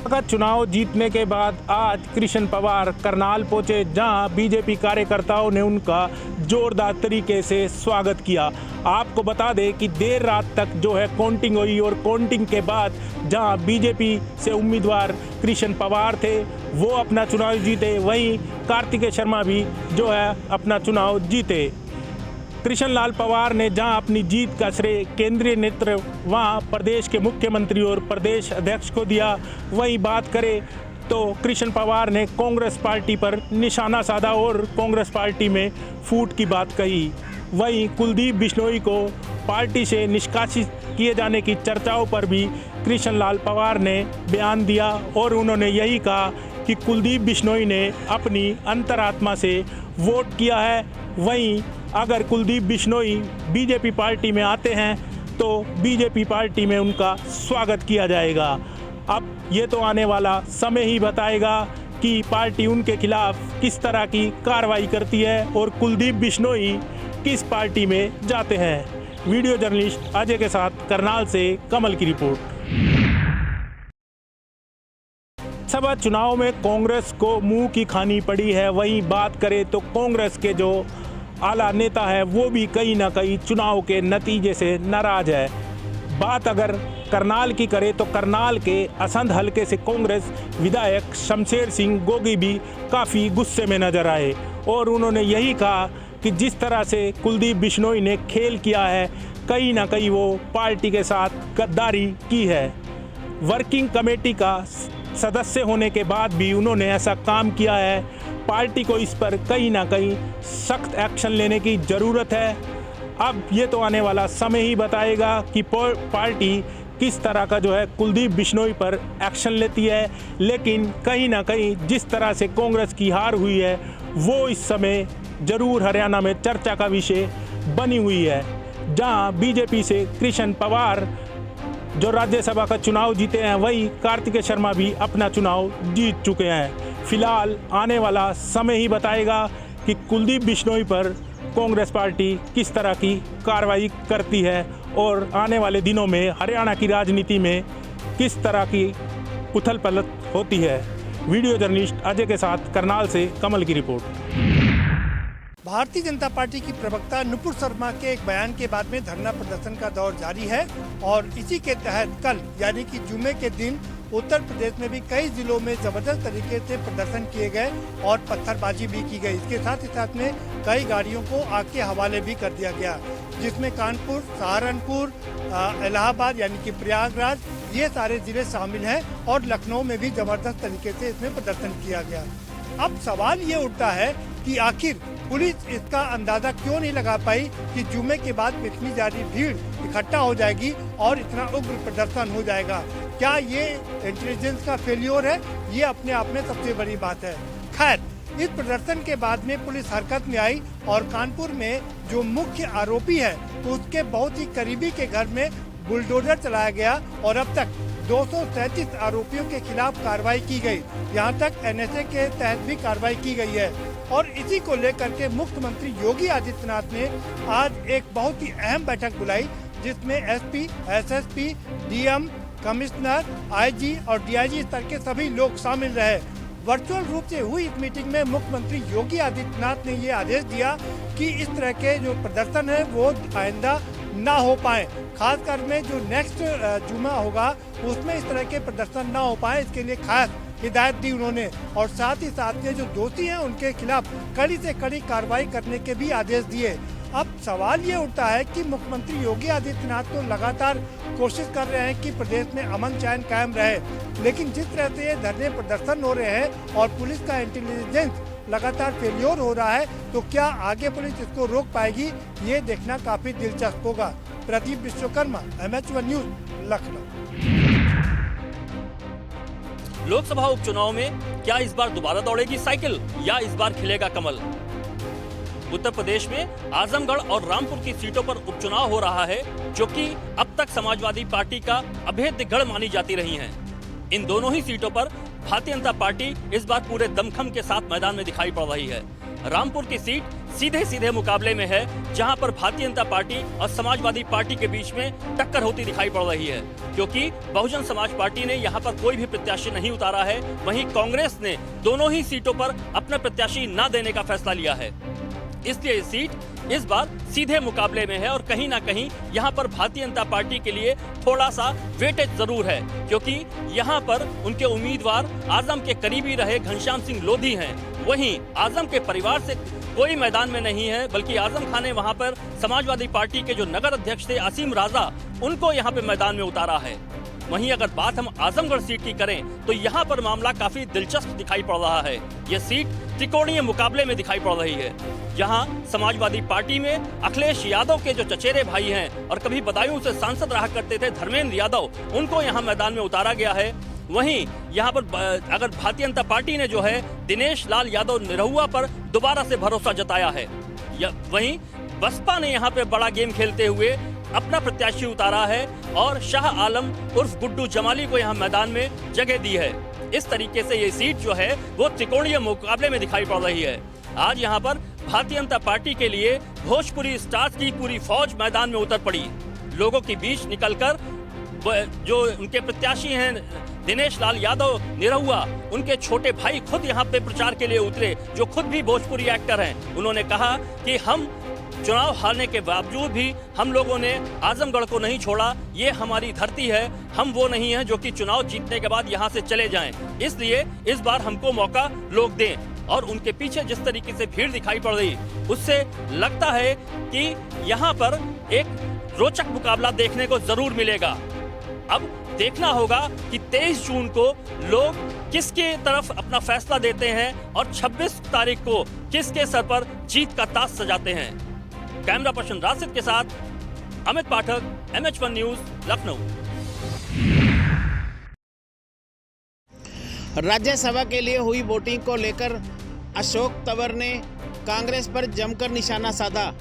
का चुनाव जीतने के बाद आज कृष्ण पवार करनाल पहुंचे, जहां बीजेपी कार्यकर्ताओं ने उनका जोरदार तरीके से स्वागत किया। आपको बता दें कि देर रात तक जो है काउंटिंग हुई और काउंटिंग के बाद जहां बीजेपी से उम्मीदवार कृष्ण पवार थे वो अपना चुनाव जीते, वहीं कार्तिकेय शर्मा भी जो है अपना चुनाव जीते। कृष्ण लाल पवार ने जहां अपनी जीत का श्रेय केंद्रीय नेतृत्व वहां प्रदेश के मुख्यमंत्री और प्रदेश अध्यक्ष को दिया। वहीं बात करें तो कृष्ण पवार ने कांग्रेस पार्टी पर निशाना साधा और कांग्रेस पार्टी में फूट की बात कही। वहीं कुलदीप बिश्नोई को पार्टी से निष्कासित किए जाने की चर्चाओं पर भी कृष्ण लाल पवार ने बयान दिया और उन्होंने यही कहा कि कुलदीप बिश्नोई ने अपनी अंतरात्मा से वोट किया है। वहीं अगर कुलदीप बिश्नोई बीजेपी पार्टी में आते हैं तो बीजेपी पार्टी में उनका स्वागत किया जाएगा। अब ये तो आने वाला समय ही बताएगा कि पार्टी उनके खिलाफ किस तरह की कार्रवाई करती है और कुलदीप बिश्नोई किस पार्टी में जाते हैं। वीडियो जर्नलिस्ट अजय के साथ करनाल से कमल की रिपोर्ट। सभा चुनाव में कांग्रेस को मुंह की खानी पड़ी है। वहीं बात करें तो कांग्रेस के जो आला नेता है वो भी कहीं ना कहीं चुनाव के नतीजे से नाराज है। बात अगर करनाल की करें तो करनाल के असंध हलके से कांग्रेस विधायक शमशेर सिंह गोगी भी काफ़ी गुस्से में नजर आए और उन्होंने यही कहा कि जिस तरह से कुलदीप बिश्नोई ने खेल किया है, कहीं ना कहीं वो पार्टी के साथ गद्दारी की है। वर्किंग कमेटी का सदस्य होने के बाद भी उन्होंने ऐसा काम किया है। पार्टी को इस पर कहीं ना कहीं सख्त एक्शन लेने की ज़रूरत है। अब ये तो आने वाला समय ही बताएगा कि पार्टी किस तरह का जो है कुलदीप बिश्नोई पर एक्शन लेती है। लेकिन कहीं ना कहीं जिस तरह से कांग्रेस की हार हुई है वो इस समय ज़रूर हरियाणा में चर्चा का विषय बनी हुई है। जहां बीजेपी से कृष्ण पवार जो राज्यसभा का चुनाव जीते हैं, वही कार्तिकेय शर्मा भी अपना चुनाव जीत चुके हैं। फिलहाल आने वाला समय ही बताएगा कि कुलदीप बिश्नोई पर कांग्रेस पार्टी किस तरह की कार्रवाई करती है और आने वाले दिनों में हरियाणा की राजनीति में किस तरह की उथल पलट होती है। वीडियो जर्नलिस्ट अजय के साथ करनाल से कमल की रिपोर्ट। भारतीय जनता पार्टी की प्रवक्ता नुपुर शर्मा के एक बयान के बाद में धरना प्रदर्शन का दौर जारी है और इसी के तहत कल यानी कि जुमे के दिन उत्तर प्रदेश में भी कई जिलों में जबरदस्त तरीके से प्रदर्शन किए गए और पत्थरबाजी भी की गई। इसके साथ ही साथ में कई गाड़ियों को आग के हवाले भी कर दिया गया, जिसमें कानपुर, सहारनपुर, इलाहाबाद यानी कि प्रयागराज, ये सारे जिले शामिल हैं और लखनऊ में भी जबरदस्त तरीके से इसमें प्रदर्शन किया गया। अब सवाल ये उठता है कि आखिर पुलिस इसका अंदाजा क्यों नहीं लगा पाई कि जुमे के बाद इतनी ज्यादा भीड़ इकट्ठा हो जाएगी और इतना उग्र प्रदर्शन हो जाएगा। क्या ये इंटेलिजेंस का फेल्योर है? ये अपने आप में सबसे बड़ी बात है। खैर, इस प्रदर्शन के बाद में पुलिस हरकत में आई और कानपुर में जो मुख्य आरोपी है तो उसके बहुत ही करीबी के घर में बुलडोजर चलाया गया और अब तक 237 आरोपियों के खिलाफ कार्रवाई की गई। यहाँ तक एनएसए के तहत भी कार्रवाई की गई है और इसी को लेकर के मुख्यमंत्री योगी आदित्यनाथ ने आज एक बहुत ही अहम बैठक बुलाई, जिसमें SP, SSP, DM, commissioner, IG और डीआईजी स्तर के सभी लोग शामिल रहे। वर्चुअल रूप से हुई इस मीटिंग में मुख्यमंत्री योगी आदित्यनाथ ने ये आदेश दिया कि इस तरह के जो प्रदर्शन है वो आइंदा ना हो पाए, खासकर में जो नेक्स्ट जुमा होगा उसमें इस तरह के प्रदर्शन ना हो पाए, इसके लिए खास हिदायत दी उन्होंने और साथ ही साथ में जो दोषी हैं उनके खिलाफ कड़ी से कड़ी कार्रवाई करने के भी आदेश दिए। अब सवाल ये उठता है कि मुख्यमंत्री योगी आदित्यनाथ तो लगातार कोशिश कर रहे हैं कि प्रदेश में अमन चैन कायम रहे, लेकिन जिस तरह से ये धरने प्रदर्शन हो रहे हैं और पुलिस का इंटेलिजेंस लगातार फेल्योर हो रहा है, तो क्या आगे पुलिस इसको रोक पाएगी, ये देखना काफी दिलचस्प होगा। Pradeep Vishwakarma, MH1 news, Lucknow. लोकसभा उपचुनाव में क्या इस बार दोबारा दौड़ेगी साइकिल या इस बार खिलेगा कमल? उत्तर प्रदेश में आजमगढ़ और रामपुर की सीटों पर उपचुनाव हो रहा है, जो कि अब तक समाजवादी पार्टी का अभेद्य गढ़ मानी जाती रही हैं। इन दोनों ही सीटों पर भारतीय जनता पार्टी इस बार पूरे दमखम के साथ मैदान में दिखाई पड़ रही है। रामपुर की सीट सीधे सीधे मुकाबले में है, जहां पर भारतीय जनता पार्टी और समाजवादी पार्टी के बीच में टक्कर होती दिखाई पड़ रही है, क्योंकि बहुजन समाज पार्टी ने यहां पर कोई भी प्रत्याशी नहीं उतारा है। वहीं कांग्रेस ने दोनों ही सीटों पर अपना प्रत्याशी न देने का फैसला लिया है। इसलिए ये सीट इस बार सीधे मुकाबले में है और कहीं ना कहीं यहां पर भारतीय जनता पार्टी के लिए थोड़ा सा वेटेज जरूर है, क्योंकि यहां पर उनके उम्मीदवार आजम के करीबी रहे घनश्याम सिंह लोधी हैं। वहीं आजम के परिवार से कोई मैदान में नहीं है, बल्कि आजम खान ने वहां पर समाजवादी पार्टी के जो नगर अध्यक्ष थे असीम राजा, उनको यहां पे मैदान में उतारा है। वहीं अगर बात हम आजमगढ़ सीट की करें तो यहाँ पर मामला काफी दिलचस्प दिखाई पड़ रहा है। यह सीट त्रिकोणीय मुकाबले में दिखाई पड़ रही है, जहां समाजवादी पार्टी में अखिलेश यादव के जो चचेरे भाई हैं और कभी बदायूं से सांसद रहा करते थे धर्मेंद्र यादव, उनको यहाँ मैदान में उतारा गया है। वहीं यहाँ पर अगर भारतीय जनता पार्टी ने जो है दिनेश लाल यादव निरहुआ पर दोबारा से भरोसा जताया है, वहीं बसपा ने यहाँ पे बड़ा गेम खेलते हुए अपना प्रत्याशी उतारा है और शाह आलम उर्फ गुड्डू जमाली को यहाँ मैदान में जगह दी है। इस तरीके से ये सीट जो है वो त्रिकोणीय मुकाबले में दिखाई पड़ रही है। आज यहाँ पर भारतीय जनता पार्टी के लिए भोजपुरी स्टार्स की पूरी फौज मैदान में उतर पड़ी। लोगों के बीच निकलकर जो उनके प्रत्याशी हैं दिनेश लाल यादव निरहुआ, उनके छोटे भाई खुद यहाँ पे प्रचार के लिए उतरे, जो खुद भी भोजपुरी एक्टर हैं। उन्होंने कहा कि हम चुनाव हारने के बावजूद भी हम लोगों ने आजमगढ़ को नहीं छोड़ा, ये हमारी धरती है, हम वो नहीं हैं जो कि चुनाव जीतने के बाद यहाँ से चले जाएं, इसलिए इस बार हमको मौका लोग दें। और उनके पीछे जिस तरीके से भीड़ दिखाई पड़ रही, उससे लगता है कि यहाँ पर एक रोचक मुकाबला देखने को जरूर मिलेगा। अब देखना होगा कि 23 जून को लोग किसके तरफ अपना फैसला देते हैं और 26 तारीख को किसके सर पर जीत का ताज सजाते हैं। कैमरा पर्सन राशिद के साथ अमित पाठक, MH1 न्यूज, लखनऊ। राज्यसभा के लिए हुई वोटिंग को लेकर अशोक तंवर ने कांग्रेस पर जमकर निशाना साधा।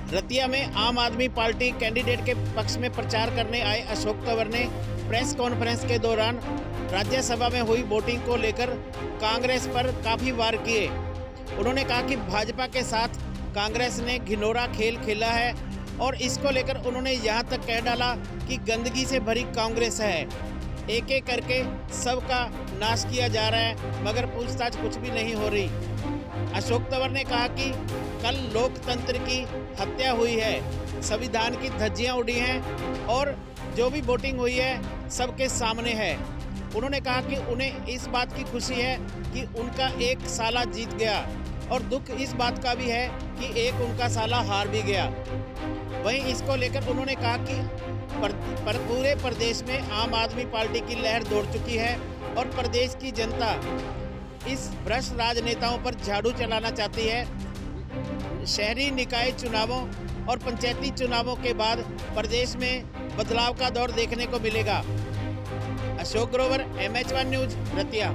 रतिया में आम आदमी पार्टी कैंडिडेट के पक्ष में प्रचार करने आए अशोक तंवर ने प्रेस कॉन्फ्रेंस के दौरान राज्यसभा में हुई वोटिंग को लेकर कांग्रेस पर काफ़ी वार किए। उन्होंने कहा कि भाजपा के साथ कांग्रेस ने घिनौना खेल खेला है और इसको लेकर उन्होंने यहाँ तक कह डाला कि गंदगी से भरी कांग्रेस है, एक एक करके सबका नाश किया जा रहा है, मगर पूछताछ कुछ भी नहीं हो रही। अशोक तंवर ने कहा कि कल लोकतंत्र की हत्या हुई है, संविधान की धज्जियां उड़ी हैं और जो भी वोटिंग हुई है सबके सामने है। उन्होंने कहा कि उन्हें इस बात की खुशी है कि उनका एक साला जीत गया और दुख इस बात का भी है कि एक उनका साला हार भी गया। वहीं इसको लेकर उन्होंने कहा कि पूरे प्रदेश में आम आदमी पार्टी की लहर दौड़ चुकी है और प्रदेश की जनता इस भ्रष्ट राजनेताओं पर झाड़ू चलाना चाहती है। शहरी निकाय चुनावों और पंचायती चुनावों के बाद प्रदेश में बदलाव का दौर देखने को मिलेगा। Ashok Grover, MH1 news, Ratia.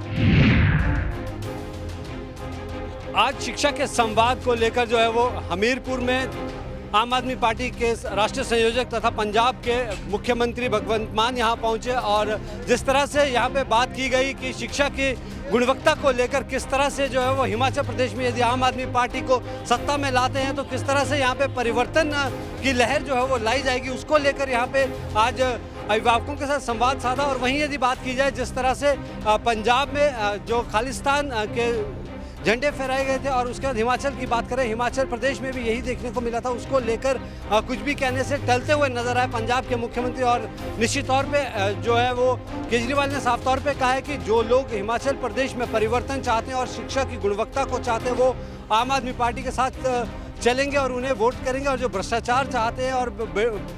आज शिक्षा के संवाद को लेकर जो है वो हमीरपुर में आम आदमी पार्टी के राष्ट्रीय संयोजक तथा पंजाब के मुख्यमंत्री भगवंत मान यहाँ पहुँचे और जिस तरह से यहाँ पे बात की गई कि शिक्षा की गुणवत्ता को लेकर किस तरह से जो है वो हिमाचल प्रदेश में यदि आम आदमी पार्टी को सत्ता में लाते हैं तो किस तरह से यहाँ पे परिवर्तन की लहर जो है वो लाई जाएगी, उसको लेकर यहाँ पे आज अभिभावकों के साथ संवाद साधा। और वहीं यदि बात की जाए जिस तरह से पंजाब में जो खालिस्तान के झंडे फहराए गए थे और उसके बाद हिमाचल की बात करें, हिमाचल प्रदेश में भी यही देखने को मिला था, उसको लेकर कुछ भी कहने से टलते हुए नजर आए पंजाब के मुख्यमंत्री। और निश्चित तौर पे जो है वो केजरीवाल ने साफ तौर पे कहा है कि जो लोग हिमाचल प्रदेश में परिवर्तन चाहते हैं और शिक्षा की गुणवत्ता को चाहते हैं वो आम आदमी पार्टी के साथ चलेंगे और उन्हें वोट करेंगे, और जो भ्रष्टाचार चाहते हैं और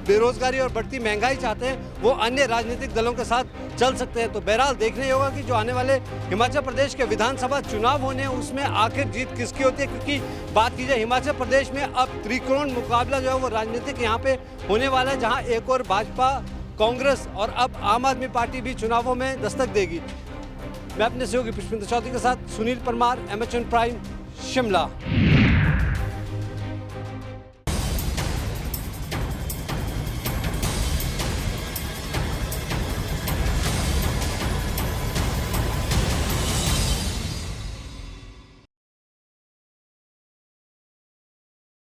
बेरोजगारी और बढ़ती महंगाई चाहते हैं वो अन्य राजनीतिक दलों के साथ चल सकते हैं। तो बहरहाल देखने होगा कि जो आने वाले हिमाचल प्रदेश के विधानसभा चुनाव होने हैं उसमें आखिर जीत किसकी होती है, क्योंकि बात की जाए हिमाचल प्रदेश में अब त्रिकोण मुकाबला जो है वो राजनीतिक यहाँ पे होने वाला है, जहाँ एक और भाजपा, कांग्रेस और अब आम आदमी पार्टी भी चुनावों में दस्तक देगी। मैं अपने सहयोगी पुष्पेंद्र चौधरी के साथ सुनील परमार, MH1 प्राइम, शिमला।